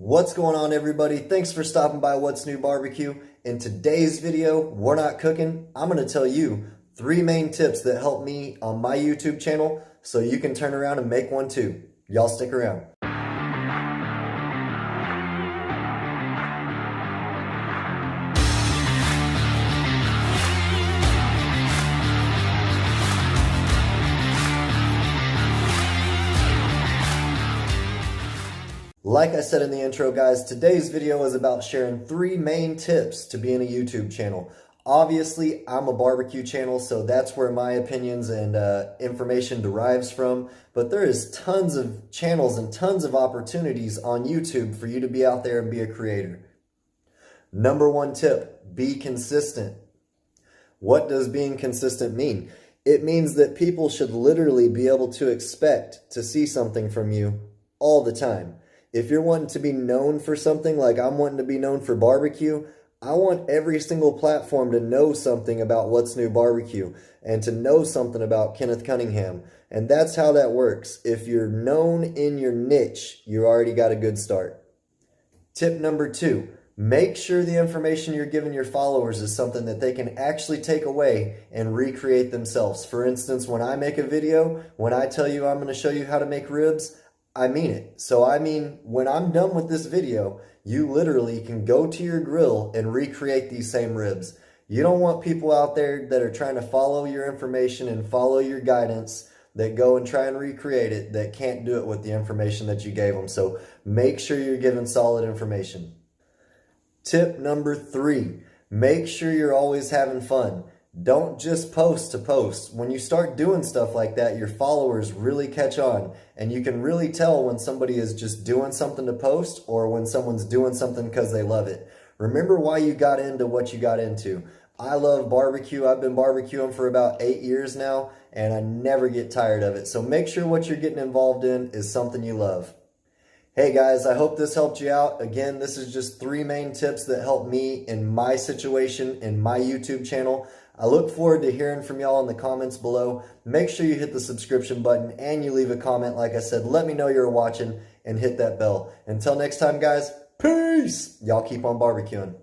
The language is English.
What's going on, everybody? Thanks for stopping by What's New Barbecue. In today's video, we're not cooking. I'm going to tell you 3 main tips that help me on my YouTube channel so you can turn around and make one too. Y'all stick around. Like I said in the intro, guys, today's video is about sharing 3 main tips to being a YouTube channel. Obviously, I'm a barbecue channel, so that's where my opinions and information derives from. But there is tons of channels and tons of opportunities on YouTube for you to be out there and be a creator. Number 1 tip, be consistent. What does being consistent mean? It means that people should literally be able to expect to see something from you all the time. If you're wanting to be known for something, like I'm wanting to be known for barbecue, I want every single platform to know something about What's New Barbecue and to know something about Kenneth Cunningham. And that's how that works. If you're known in your niche, you already got a good start. Tip number 2, make sure the information you're giving your followers is something that they can actually take away and recreate themselves. For instance, when I make a video, when I tell you I'm going to show you how to make ribs, I mean it. So I mean, when I'm done with this video, you literally can go to your grill and recreate these same ribs. You don't want people out there that are trying to follow your information and follow your guidance that go and try and recreate it that can't do it with the information that you gave them. So make sure you're giving solid information. Tip number 3, make sure you're always having fun. Don't just post to post. When you start doing stuff like that, your followers really catch on, and you can really tell when somebody is just doing something to post or when someone's doing something because they love it. Remember why you got into what you got into. I love barbecue. I've been barbecuing for about 8 years now, and I never get tired of it. So make sure what you're getting involved in is something you love. Hey guys, I hope this helped you out. Again, this is just 3 main tips that help me in my situation, in my YouTube channel. I look forward to hearing from y'all in the comments below. Make sure you hit the subscription button and you leave a comment. Like I said, let me know you're watching and hit that bell. Until next time, guys, peace! Y'all keep on barbecuing.